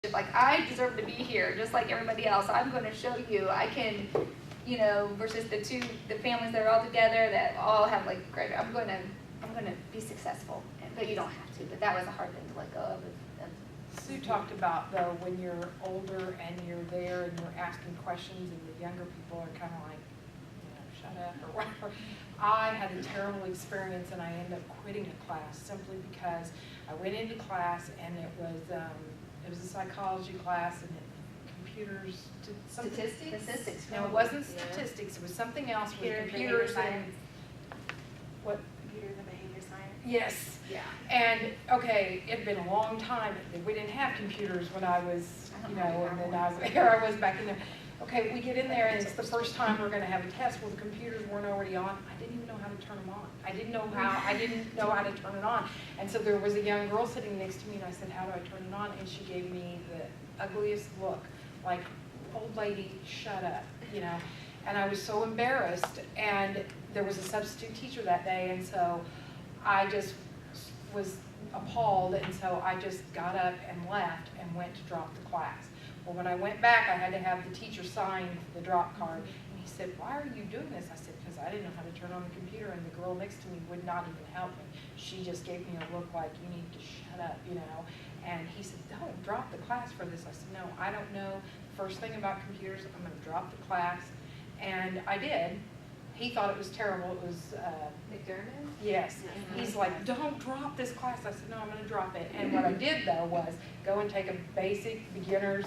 If like I deserve to be here, just like everybody else, I'm going to show you I can, you know, versus the families that are all together that all have like great. I'm going to be successful, but you don't have to. But that was a hard thing to let go of. Sue talked about though when you're older and you're there and you're asking questions and the younger people are kind of like, you know, shut up or whatever. I had a terrible experience and I ended up quitting a class simply because I went into class and it was a psychology class and computers did something. Statistics. No, it wasn't statistics. It was something else with computers and what? Computers and behavior science. Yes. Yeah. And okay, it had been a long time. We didn't have computers when I was, you know, and then here I was back in there. Okay, we get in there and it's the first time we're going to have a test. Well, the computers weren't already on. I didn't even know how to turn them on. I didn't know how to turn it on. And so there was a young girl sitting next to me and I said, how do I turn it on? And she gave me the ugliest look, like, old lady, shut up, you know. And I was so embarrassed. And there was a substitute teacher that day, and so I just was appalled, and so I just got up and left and went to drop the class. Well, when I went back, I had to have the teacher sign the drop card, and he said, why are you doing this? I said, because I didn't know how to turn on the computer, and the girl next to me would not even help me. She just gave me a look like, you need to shut up, you know. And he said, don't drop the class for this. I said, no, I don't know the first thing about computers. I'm going to drop the class. And I did. He thought it was terrible. It was McDermott? yes. He's like, don't drop this class. I said, no, I'm going to drop it. And what I did though was go and take a basic beginner's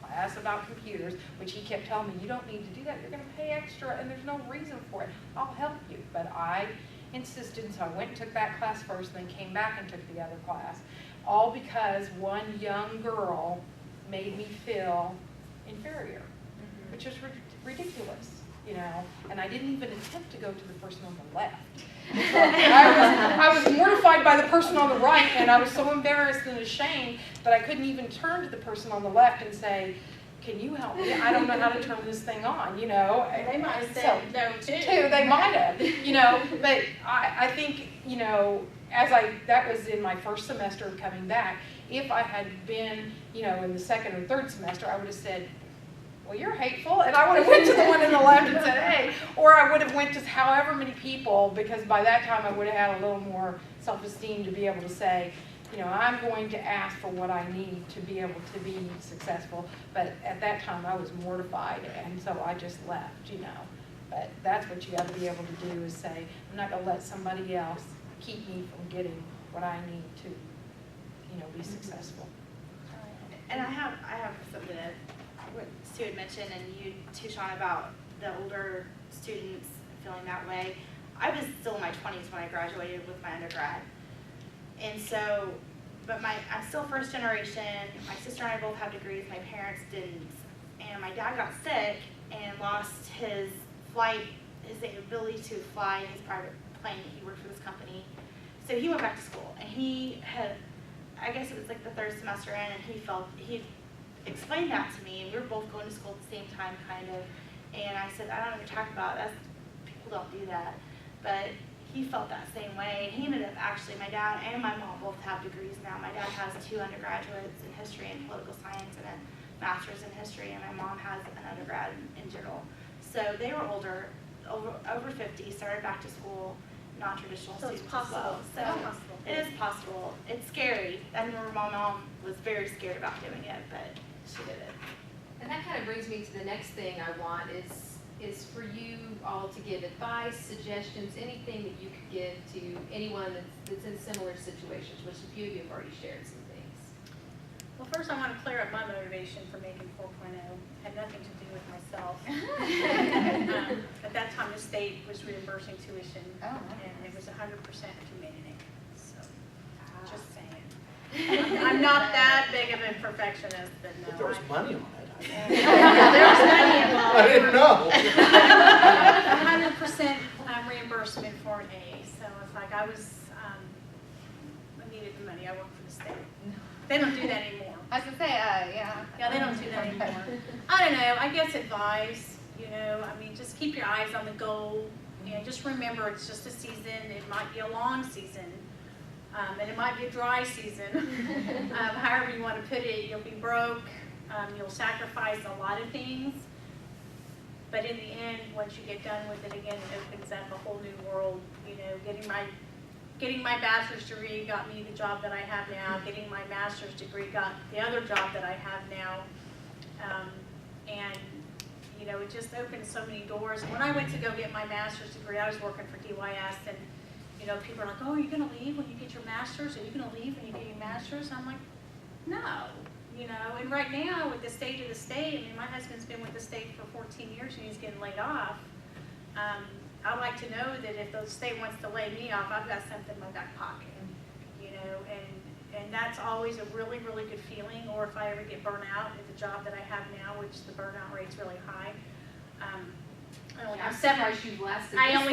class about computers, which he kept telling me, you don't need to do that. You're going to pay extra, and there's no reason for it. I'll help you. But I insisted, so I went and took that class first, and then came back and took the other class, all because one young girl made me feel inferior, which is ridiculous. You know, and I didn't even attempt to go to the person on the left. I was mortified by the person on the right, and I was so embarrassed and ashamed that I couldn't even turn to the person on the left and say, can you help me? I don't know how to turn this thing on, you know. They might have said no, too. They might have, you know, but I think, you know, that was in my first semester of coming back. If I had been, you know, in the second or third semester, I would have said, well, you're hateful, and I would have went to the one in the left and said, hey, or I would have went to however many people, because by that time I would have had a little more self-esteem to be able to say, you know, I'm going to ask for what I need to be able to be successful. But at that time I was mortified, and so I just left, you know. But that's what you got to be able to do, is say, I'm not going to let somebody else keep me from getting what I need to, you know, be successful. And I have something that what Sue had mentioned, and you too, Sean, about the older students feeling that way. I was still in my 20s when I graduated with my undergrad. And so, but I'm still first generation. My sister and I both have degrees, my parents didn't. And my dad got sick and lost his ability to fly his private plane. He worked for this company. So he went back to school, and he had, I guess it was like the third semester in, and he explained that to me, and we were both going to school at the same time, kind of, and I said, I don't know what you're talking about, people don't do that, but he felt that same way, and he ended up actually, my dad and my mom both have degrees now. My dad has 2 undergraduates in history and political science and a master's in history, and my mom has an undergrad in general. So they were older, over 50, started back to school, non-traditional students as well. So it is possible. It's scary. I remember my mom was very scared about doing it, but she did it. And that kind of brings me to the next thing I want is for you all to give advice, suggestions, anything that you could give to anyone that's in similar situations, which a few of you have already shared some things. Well, first I want to clear up my motivation for making 4.0. Had nothing to do with myself. At that time, the state was reimbursing tuition, and it was 100% if you made an A. So, just saying. I'm not that big of a perfectionist, but no. But there was money on it. There was money involved. I didn't know. 100% reimbursement for an A. So it's like I needed the money. I work for the state. They don't do that anymore. I was going to say, yeah. Yeah, they don't do that anymore. I don't know. I guess advice, you know, I mean, just keep your eyes on the goal. And just remember, it's just a season. It might be a long season. And it might be a dry season, however you want to put it. You'll be broke, you'll sacrifice a lot of things, but in the end, once you get done with it, again, it opens up a whole new world. You know, getting my bachelor's degree got me the job that I have now. Getting my master's degree got the other job that I have now. And, you know, it just opened so many doors. And when I went to go get my master's degree, I was working for DYS, and, you know, people are like, oh, are you going to leave when you get your master's? Are you going to leave when you get your master's? I'm like, no. You know, and right now, with the state of the state, I mean, my husband's been with the state for 14 years and he's getting laid off. I like to know that if the state wants to lay me off, I've got something in my back pocket, you know, and that's always a really, really good feeling. Or if I ever get burnt out at the job that I have now, which the burnout rate's really high. I only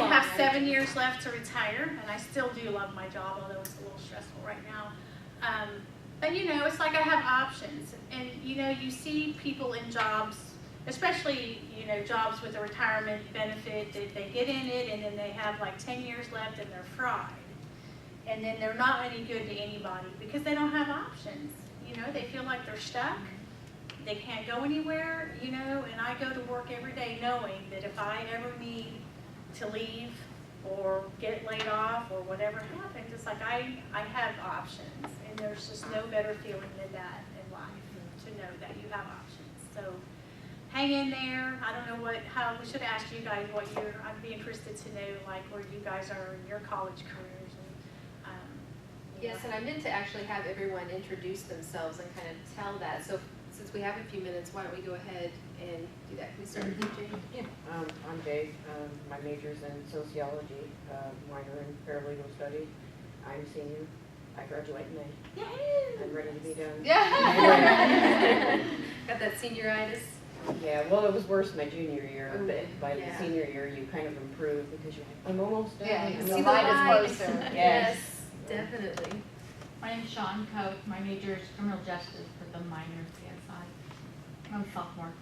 have Right? 7 years left to retire, and I still do love my job, although it's a little stressful right now. But you know, it's like I have options, and you know, you see people in jobs, especially, you know, jobs with a retirement benefit, that they get in it and then they have like 10 years left and they're fried. And then they're not any good to anybody because they don't have options. You know, they feel like they're stuck. They can't go anywhere, you know, and I go to work every day knowing that if I ever need to leave or get laid off or whatever happens, it's like I have options. And there's just no better feeling than that in life, to know that you have options. So hang in there. I don't know how we should ask you guys what I'd be interested to know, like, where you guys are in your college careers. And, Yes, and I meant to actually have everyone introduce themselves and kind of tell that. So since we have a few minutes, why don't we go ahead and do that? Can we start with you, Jane? Yeah. I'm Jay. My major's in sociology, minor in paralegal studies. I'm a senior. I graduate in May. Yay! I'm ready to be done. Yeah. Got that senioritis? Yeah, well, it was worse my junior year, Ooh, but by yeah. the senior year, you kind of improve because you're like, I'm almost done. Yeah, you I'm see almost the light done." is closer. Yes. Definitely. My name's Sean Coe. My major is criminal justice for the minor CSI. I'm a sophomore.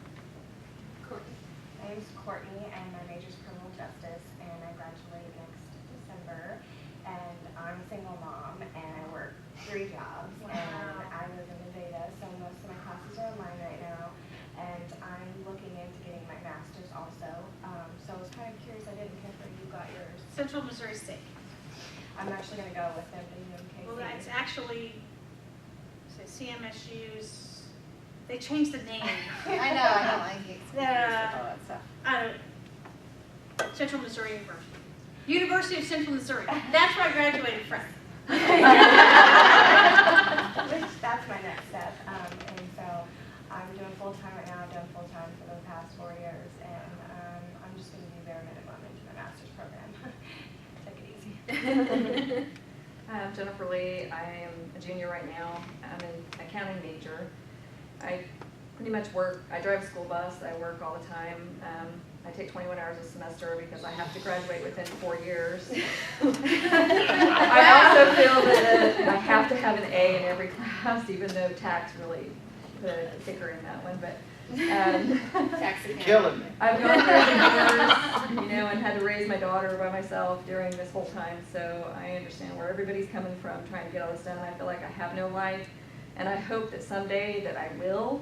Courtney. My name's Courtney, and my major's criminal justice, and I graduate next December. And I'm a single mom, and I work 3 jobs. Wow. And I live in Nevada, so most of my classes are online right now. And I'm looking into getting my master's also. So I was kind of curious. I didn't hear where you got yours. Central Missouri State. I'm actually going to go with them to UMKC. Well, that's actually, so CMSU's, they changed the name. I know, I don't like it. All that stuff. Central Missouri University. University of Central Missouri. That's where I graduated from. Which, that's my next step. And so I'm doing full-time right now. I've done full-time for the past 4 years. And I'm just going to do bare minimum into my master's program. Take it easy. Hi, I'm Jennifer Lee. I am a junior right now. I'm an accounting major. I pretty much work, I drive a school bus, I work all the time. I take 21 hours a semester because I have to graduate within 4 years. I also feel that I have to have an A in every class, even though tax really put a kicker in that one. But Killing me. I've gone through the divorce, you know, and had to raise my daughter by myself during this whole time, so I understand where everybody's coming from, trying to get all this done. I feel like I have no life, and I hope that someday that I will.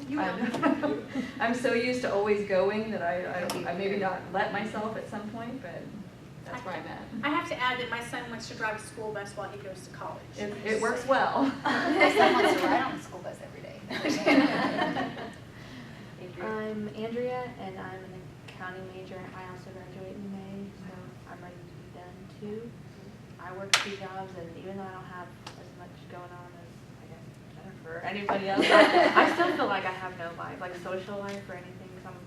I'm so used to always going that I maybe not let myself at some point, but that's where I'm at. I have to add that my son wants to drive a school bus while he goes to college. It works well. My son wants to ride on the school bus every day. I'm Andrea, and I'm an accounting major. I also graduate in May, so I'm ready to be done too. I work 2 jobs, and even though I don't have as much going on as, I guess, Jennifer or anybody else, I still feel like I have no life, like social life or anything. So I'm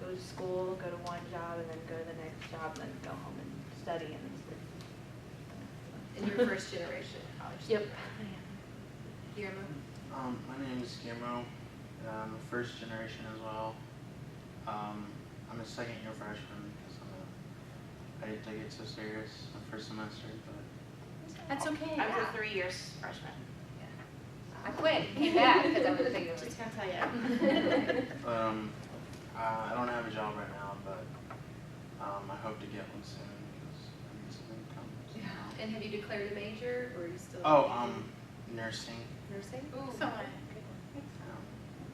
go to school, go to one job, and then go to the next job, and then go home and study and then sleep. And you're first generation college Yep. student. Guillermo. My name is Guillermo. I'm a first generation as well. I'm a second year freshman because I didn't take it so serious the first semester, but That's okay. I was a 3 years freshman. I quit, came back because I was a big Just gonna tell you. I don't have a job right now, but I hope to get one soon because I need some income. So. And have you declared a major, or are you still? Oh, nursing. Nursing? So,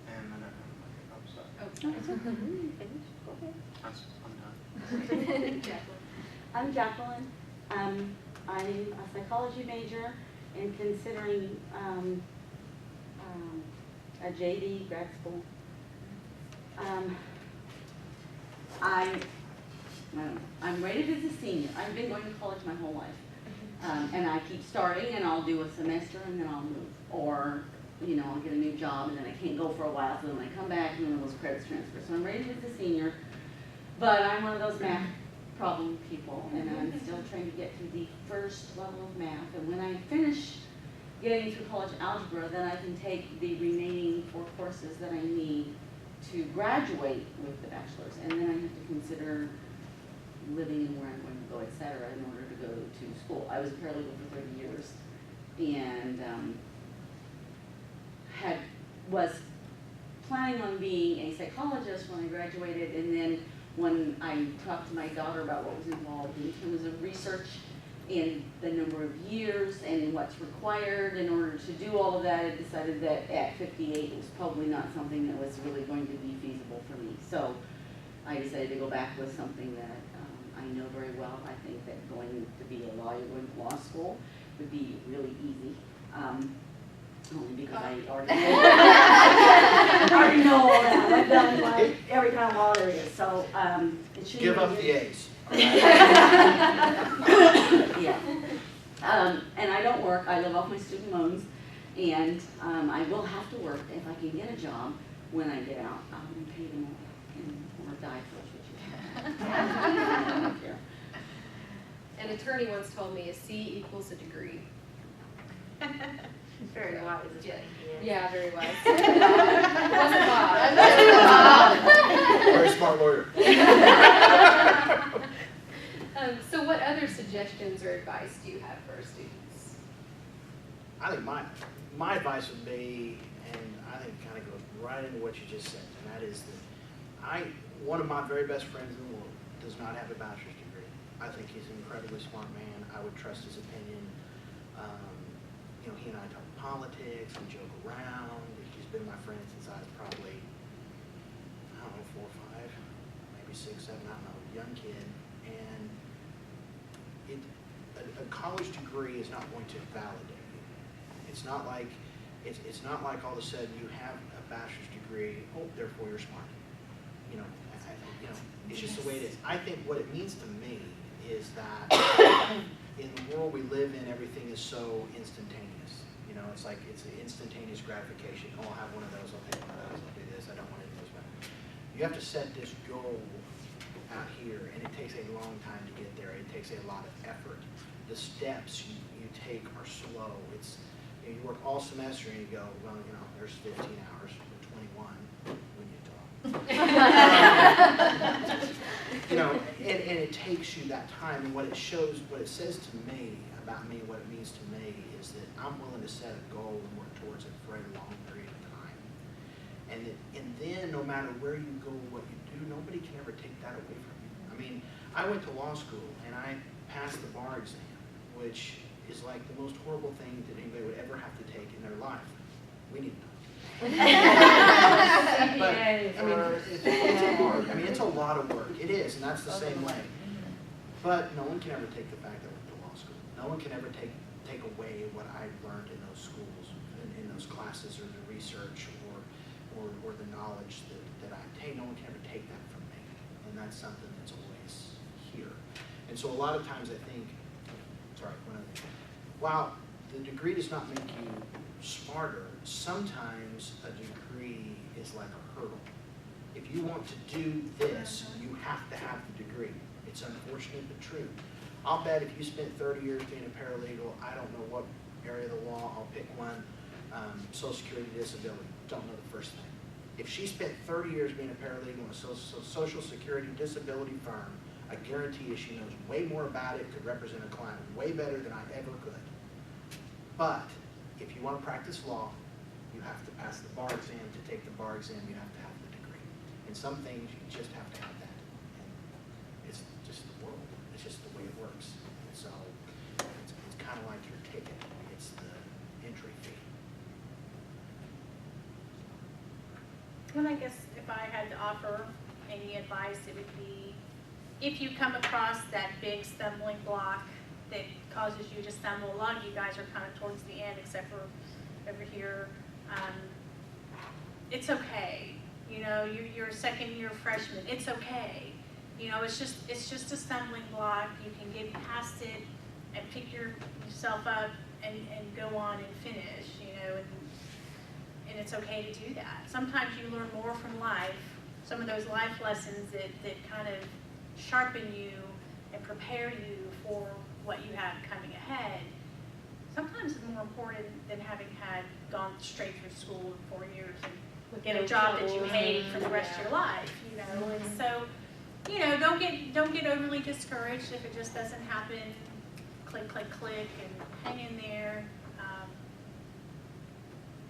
And then Oh, I'm done. Jacqueline. I'm Jacqueline. I'm a psychology major and considering a JD grad school. I'm rated as a senior. I've been going to college my whole life. And I keep starting and I'll do a semester and then I'll move. Or, you know, I'll get a new job and then I can't go for a while, so then I come back and then those credits transfer. So I'm rated as a senior, but I'm one of those math problem people and I'm still trying to get through the first level of math. And when I finish getting through college algebra, then I can take the remaining 4 courses that I need to graduate with the bachelor's. And then I have to consider living and where I'm going to go, et cetera, in order to go to school. I was a paralegal for 30 years and was planning on being a psychologist when I graduated, and then when I talked to my daughter about what was involved in terms of research and the number of years and what's required in order to do all of that, I decided that at 58 it was probably not something that was really going to be feasible for me. So I decided to go back with something that I know very well. I think that going to be a lawyer, going to law school would be really easy. Only because I already know all that. I've done like every kind of law there is. So it shouldn't Give be up the A's. Yeah. And I don't work. I live off my student loans. And I will have to work if I can get a job when I get out. I'm pay them or die for it. An attorney once told me a C equals a degree. Very wise. Yeah, very wise. Wasn't Bob. Very smart lawyer. So what other suggestions or advice do you have for our students? I think my advice would be, and I think it kind of goes right into what you just said, and that is that one of my very best friends in the world does not have a bachelor's degree. I think he's an incredibly smart man. I would trust his opinion. You know, he and I talk politics and joke around. He's been my friend since I was probably, I don't know, 4 or 5, maybe 6, 7, I don't know, young kid. And a college degree is not going to validate you. It's not like all of a sudden you have a bachelor's degree, oh, therefore you're smart. You know, it's just the way it is. I think what it means to me is that in the world we live in, everything is so instantaneous. You know, it's like it's an instantaneous gratification. Oh, I'll have one of those, I'll take one of those, I'll do this, I don't want any of those. You have to set this goal out here, and it takes a long time to get there. It takes a lot of effort. The steps you take are slow. It's, you work all semester and you go, well, you know, there's 15 hours or 21 when you talk. You know, and it takes you that time. And what it says to me about me, what it means to me, is that I'm willing to set a goal and work towards it for a long period of time. And then no matter where you go, what you do, nobody can ever take that away from you. I mean, I went to law school and I passed the bar exam, which is like the most horrible thing that anybody would ever have to take in their life. We need to. But, I mean, it's hard. I mean, it's a lot of work. It is, and that's the same way. But no one can ever take the fact that I went to law school. No one can ever take away what I learned in those schools, in those classes, or the research, or the knowledge that I obtained. No one can ever take that from me, and that's something that's always here. And so a lot of times I think, while the degree does not make you smarter, sometimes a degree is like a hurdle. If you want to do this, you have to have the degree. It's unfortunate but true. I'll bet if you spent 30 years being a paralegal, I don't know what area of the law, I'll pick one, Social Security disability, don't know the first thing. If she spent 30 years being a paralegal in a Social Security disability firm, I guarantee you she knows way more about it, could represent a client way better than I ever could. But if you want to practice law, you have to pass the bar exam. To take the bar exam, you have to have the degree. And some things, you just have to have that. And it's just the world. It's just the way it works. And so it's kind of like your ticket. It's the entry fee. Well, I guess if I had to offer any advice, it would be, if you come across that big stumbling block that causes you to stumble, a lot of you guys are kind of towards the end, except for over here, it's okay. You know, you're a second year freshman, it's okay. You know, it's just a stumbling block. You can get past it and pick yourself up and go on and finish, you know, and it's okay to do that. Sometimes you learn more from life, some of those life lessons that kind of sharpen you and prepare you for what you have coming ahead. Sometimes it's more important than having gone straight through school in 4 years and get a job that you hate for the rest of your life, you know. And so, you know, don't get overly discouraged if it just doesn't happen. Click, click, click, and hang in there.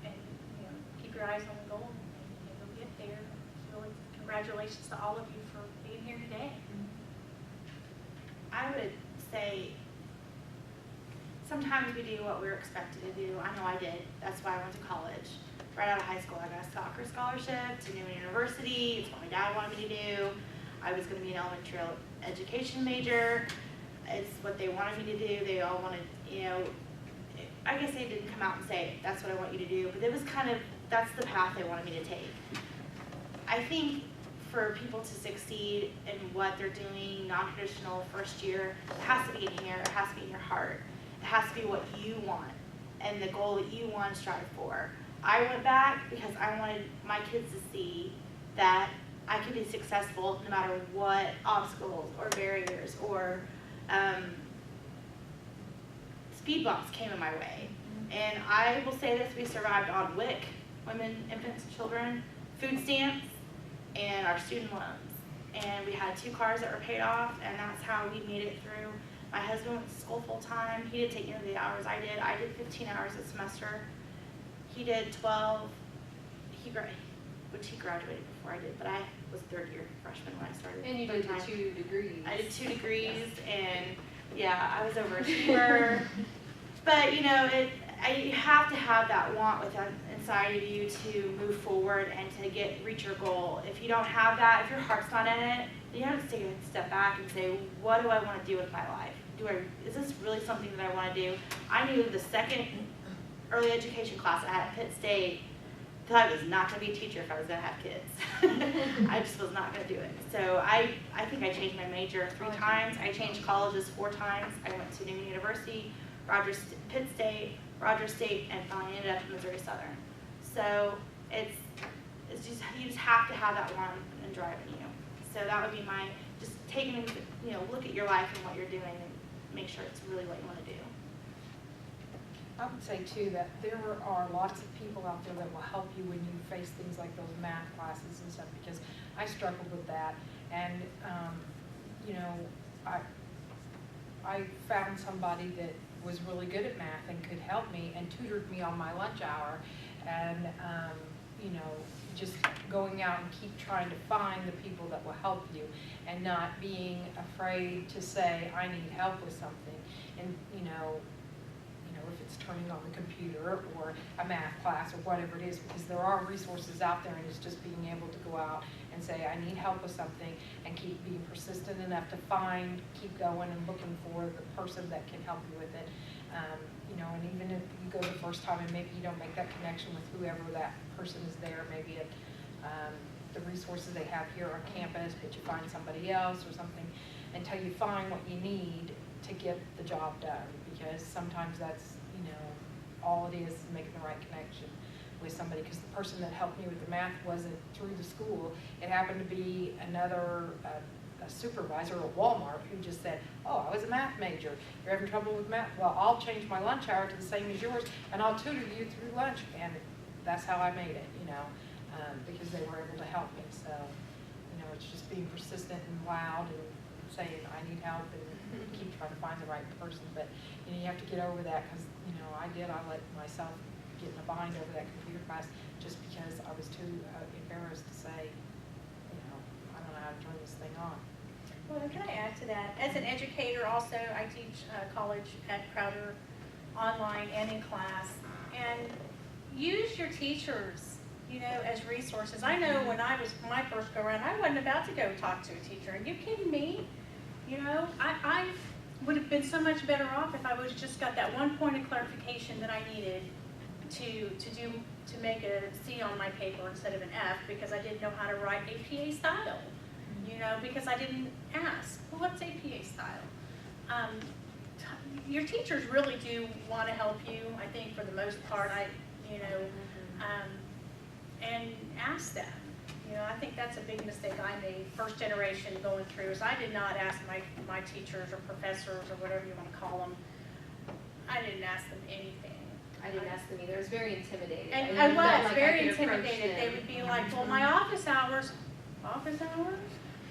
And you know, keep your eyes on the goal, and you'll get there. Really, congratulations to all of you for being here today. I would say sometimes we do what we're expected to do. I know I did. That's why I went to college. Right out of high school, I got a soccer scholarship to Newman University. It's what my dad wanted me to do. I was going to be an elementary education major. It's what they wanted me to do. They all wanted, you know, I guess they didn't come out and say, that's what I want you to do, but it was kind of, that's the path they wanted me to take. I think for people to succeed in what they're doing, non-traditional first year, it has to be in here, it has to be in your heart. It has to be what you want and the goal that you want to strive for. I went back because I wanted my kids to see that I could be successful no matter what obstacles or barriers or speed bumps came in my way. And I will say this, we survived on WIC, women, infants, and children, food stamps, and our student loans. And we had 2 cars that were paid off, and that's how we made it through. My husband went to school full time. He didn't take nearly the hours I did. I did 15 hours a semester. He did 12. He graduated before I did, but I was 3rd year freshman when I started. And you did the 2 degrees. I did 2 degrees, and yeah, I was overachiever. But you know, you have to have that want inside of you to move forward and to reach your goal. If you don't have that, if your heart's not in it, then you have to take a step back and say, what do I want to do with my life? Is this really something that I want to do? I knew the second early education class I had at Pitt State that I was not going to be a teacher if I was going to have kids. I just was not going to do it. So I think I changed my major 3 times. I changed colleges 4 times. I went to Newman University, Pitt State, Rogers State, and finally ended up at Missouri Southern. So it's just, you just have to have that one and drive in you. So that would be just taking, you know, look at your life and what you're doing and make sure it's really what you want to do. I would say too that there are lots of people out there that will help you when you face things like those math classes and stuff, because I struggled with that, and you know, I found somebody that was really good at math and could help me and tutored me on my lunch hour, and you know, just going out and keep trying to find the people that will help you and not being afraid to say I need help with something. And you know, if it's turning on the computer or a math class or whatever it is, because there are resources out there, and it's just being able to go out and say I need help with something and keep being persistent enough to keep going and looking for the person that can help you with it. You know, and even if you go the first time and maybe you don't make that connection with whoever that person is there, maybe at the resources they have here on campus, but you find somebody else or something until you find what you need to get the job done, because sometimes that's, you know, all it is making the right connection with somebody, because the person that helped me with the math wasn't through the school. It happened to be another a supervisor at Walmart who just said, oh, I was a math major. You're having trouble with math? Well, I'll change my lunch hour to the same as yours, and I'll tutor you through lunch. And that's how I made it, you know, because they were able to help me. So, you know, it's just being persistent and loud and saying, I need help, and keep trying to find the right person. But, you know, you have to get over that, because, you know, I let myself get in a bind over that computer class just because I was too embarrassed to say, you know, I don't know how to turn this thing on. Well, can I add to that? As an educator also, I teach college at Crowder online and in class. And use your teachers, as resources. I know when I was my first go around, I wasn't about to go talk to a teacher. Are you kidding me? I would have been so much better off if I would have just got that one point of clarification that I needed to make a C on my paper instead of an F, because I didn't know how to write APA style. Because I didn't ask, well, what's APA style? Your teachers really do want to help you, I think, for the most part. And ask them. I think that's a big mistake I made, first generation going through, is I did not ask my teachers or professors or whatever you want to call them. I didn't ask them anything. I didn't ask them either. I was very intimidated. And I I didn't feel was like very I could approach intimidated. They them. would be like, well, my office hours?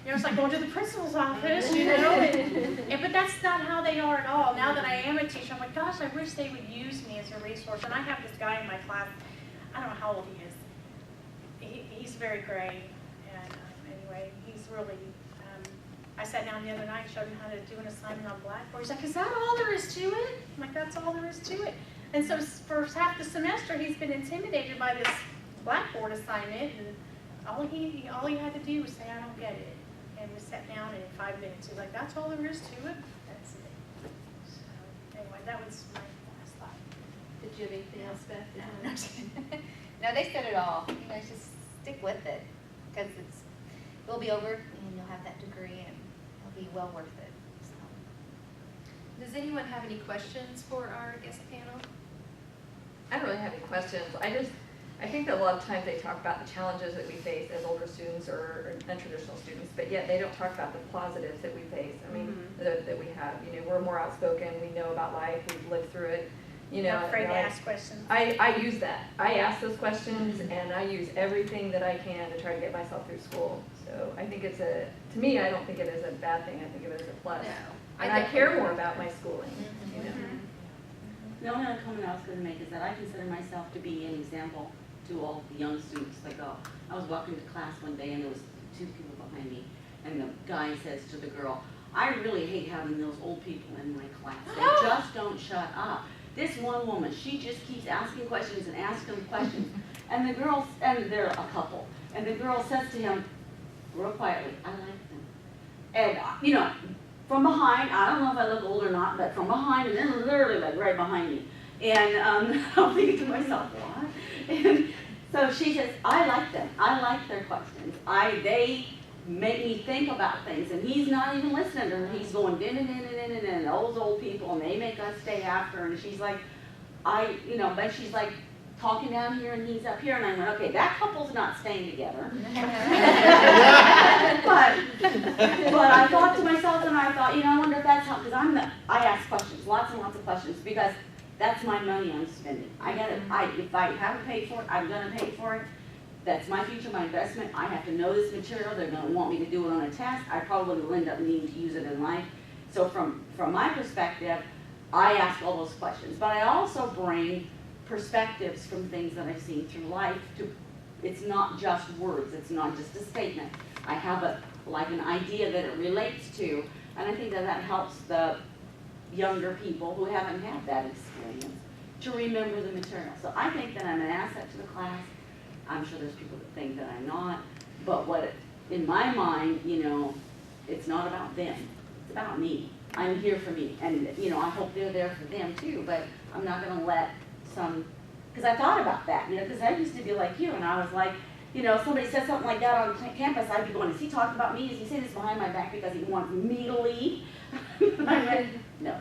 It's like going to the principal's office, but that's not how they are at all. Now that I am a teacher, I'm like, gosh, I wish they would use me as a resource. And I have this guy in my class, I don't know how old he is. He's very gray, and anyway, he's really, I sat down the other night and showed him how to do an assignment on Blackboard. He's like, is that all there is to it? I'm like, that's all there is to it. And so for half the semester, he's been intimidated by this Blackboard assignment, and all he had to do was say, I don't get it. And we sat down, and in 5 minutes, he's like, that's all there is to it? That's it. So anyway, that was my last thought. Did you have anything else, Beth? No, they said it all. Just stick with it, because it'll be over, and you'll have that degree, and it'll be well worth it. So. Does anyone have any questions for our guest panel? I don't really have any questions. I think that a lot of times they talk about the challenges that we face as older students or non-traditional students, but yet they don't talk about the positives that we face. I mean, that we have. We're more outspoken. We know about life. We've lived through it. Not afraid to ask questions. I use that. I ask those questions, and I use everything that I can to try to get myself through school. So I think to me, I don't think it is a bad thing. I think of it as a plus. No. And I care more about my schooling. The only other comment I was going to make is that I consider myself to be an example to all the young students. Like, I was walking to class one day, and there was 2 people behind me, and the guy says to the girl, I really hate having those old people in my class. They just don't shut up. This one woman, she just keeps asking questions and asking questions. And the girl, and they're a couple, and the girl says to him, real quietly, I like them. And, from behind, I don't know if I look old or not, but from behind, and then literally like right behind me. And I'm thinking to myself, what? And so she says, I like them. I like their questions. They make me think about things. And he's not even listening to her. He's going, din, those old people, and they make us stay after. And she's like, but she's like talking down here, and he's up here. And I went, okay, that couple's not staying together. but I thought to myself, and I thought, I wonder if that's how, because I ask questions, lots and lots of questions, because that's my money I'm spending. I got it. If I haven't paid for it, I'm going to pay for it. That's my future, my investment. I have to know this material. They're going to want me to do it on a test. I probably will end up needing to use it in life. So from my perspective, I ask all those questions. But I also bring perspectives from things that I've seen through life. It's not just words. It's not just a statement. I have an idea that it relates to, and I think that helps the younger people who haven't had that experience to remember the material. So I think that I'm an asset to the class. I'm sure there's people that think that I'm not, but in my mind, it's not about them. It's about me. I'm here for me, and I hope they're there for them too, but I'm not going to let because I thought about that, because I used to be like you, and I was like, somebody said something like that on campus, I'd be going, is he talking about me? Is he saying this behind my back because he wants me to leave? I went, no,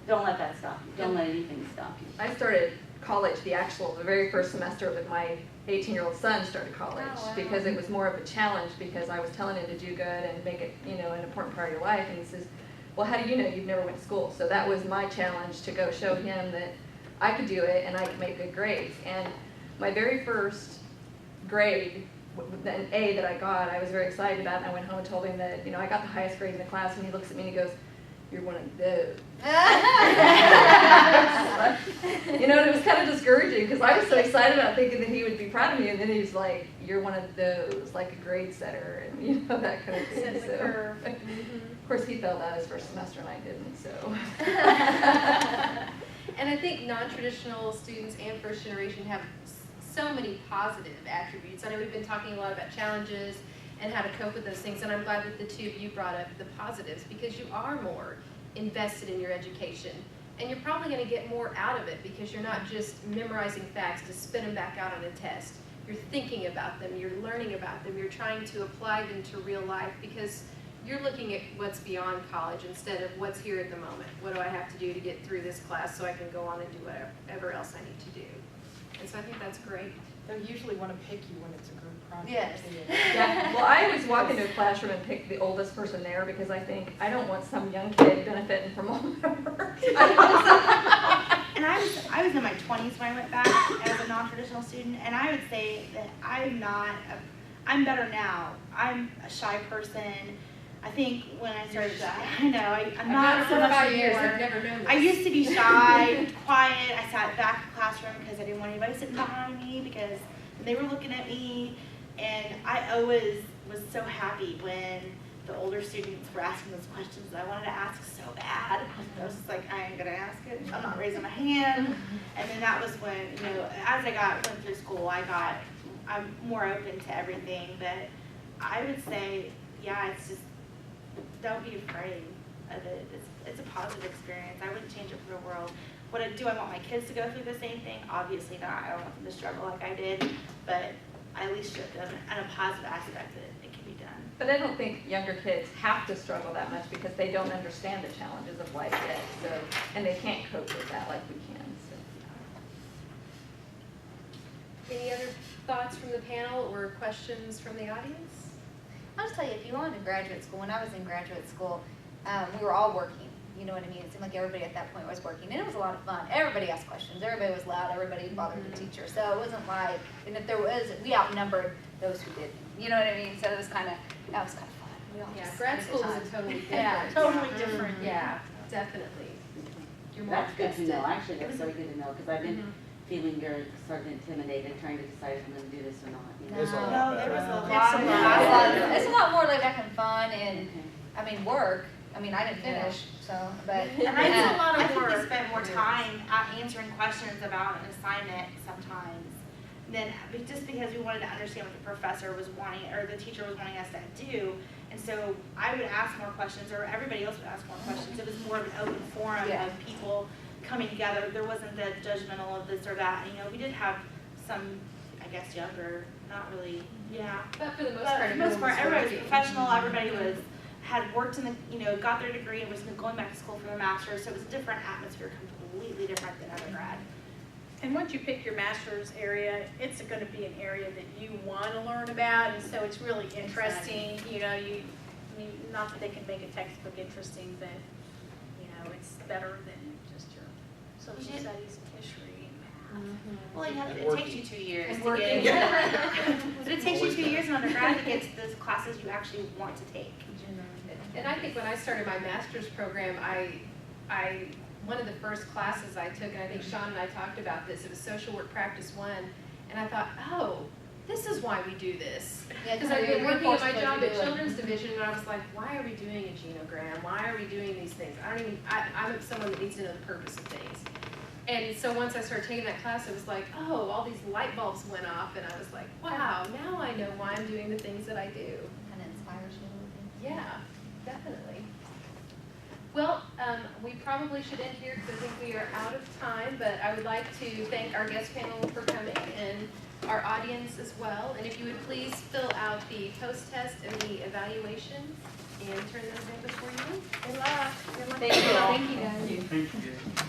don't let that stop you. Don't let anything stop you. I started college, the very first semester of my 18-year-old son started college because it was more of a challenge, because I was telling him to do good and make it, an important part of your life. And he says, well, how do you know? You've never went to school. So that was my challenge, to go show him that I could do it and I could make good grades. And my very first grade, an A that I got, I was very excited about, and I went home and told him that, I got the highest grade in the class, and he looks at me and he goes, you're one of those. And it was kind of discouraging, because I was so excited about thinking that he would be proud of me, and then he was like, you're one of those, like a grade setter, and that kind of thing. So, of course, he failed out his first semester, and I didn't, so. And I think non-traditional students and first generation have so many positive attributes. I know we've been talking a lot about challenges and how to cope with those things, and I'm glad that the two of you brought up the positives, because you are more invested in your education. And you're probably going to get more out of it because you're not just memorizing facts to spit them back out on a test. You're thinking about them, you're learning about them, you're trying to apply them to real life because you're looking at what's beyond college instead of what's here at the moment. What do I have to do to get through this class so I can go on and do whatever else I need to do? And so I think that's great. They usually want to pick you when it's a group project. Yes. too. Yeah, well, I always walk into a classroom and pick the oldest person there because I think, I don't want some young kid benefiting from all my work. And I was in my 20s when I went back as a non-traditional student, and I would say that I'm better now. I'm a shy person. I think when I started, I know, I'm not so much 5 years, anymore. I've never known this. I used to be shy, quiet. I sat back in the classroom because I didn't want anybody sitting behind me because they were looking at me. And I always was so happy when the older students were asking those questions that I wanted to ask so bad. I was just like, I ain't gonna ask it. I'm not raising my hand. And then that was when, as I went through school, I'm more open to everything. But I would say, yeah, it's just, don't be afraid of it. It's a positive experience. I wouldn't change it for the world. Do I want my kids to go through the same thing? Obviously not. I don't want them to struggle like I did. But I at least showed them in a positive aspect that it can be done. But I don't think younger kids have to struggle that much because they don't understand the challenges of life yet, so, and they can't cope with that like we can, so. Any other thoughts from the panel or questions from the audience? I'll just tell you, if you go into graduate school, when I was in graduate school, we were all working. You know what I mean? It seemed like everybody at that point was working, and it was a lot of fun. Everybody asked questions. Everybody was loud. Everybody bothered the teacher. So it wasn't like, and if there was, we outnumbered those who didn't. You know what I mean? So it was kind of fun. We all Yeah, just grad had a school good is time. a totally different. Yeah, Totally different. Yeah, definitely. You're more That's good to invested. know, actually, that's very good to know, because I've been feeling very sort of intimidated, trying to decide if I'm gonna do this or not, you know? There's a lot. No, there was a It's lot a of lot. It's a lot more laid back and fun, and Okay. I mean work. I mean, I didn't finish, so but And I It's a think, lot of I think we work. spent more time answering questions about an assignment sometimes than just because we wanted to understand what the professor was wanting or the teacher was wanting us to do. And so I would ask more questions, or everybody else would ask more questions. It was more of an open forum Yeah. of people coming together. There wasn't the judgmental of this or that. We did have some, I guess, younger, not really, yeah. But for the most But part, for the most part, everybody was working. professional, everybody had worked in the, got their degree and was going back to school for their master's, so it was a different atmosphere, completely different than undergrad. And once you pick your master's area, it's going to be an area that you want to learn about, and so it's really interesting. Not that they can make a textbook interesting, but it's better than just your social Yeah. studies and history and math. Well, And it takes you 2 years And to working. get, but it takes you 2 years in undergrad to get to those classes you actually want to take. And I think when I started my master's program, one of the first classes I took, and I think Sean and I talked about this, it was Social Work Practice 1, and I thought, oh, this is why we do this. Yeah, Because I've been working at my reinforced job what at you're Children's Division, and I was like, why are we doing a genogram? Why are we doing these things? I'm someone that needs to know the purpose of things. And so once I started taking that class, it was like, oh, all these light bulbs went off, and I was like, wow, now I know why I'm doing the things that I do. kind of inspires you a little bit. Yeah, definitely. Well, we probably should end here because I think we are out of time, but I would like to thank our guest panel for coming and our audience as well. And if you would please fill out the post-test and the evaluation and turn those in before you leave. Good luck. Thank you all. Thank you, guys. Thank you.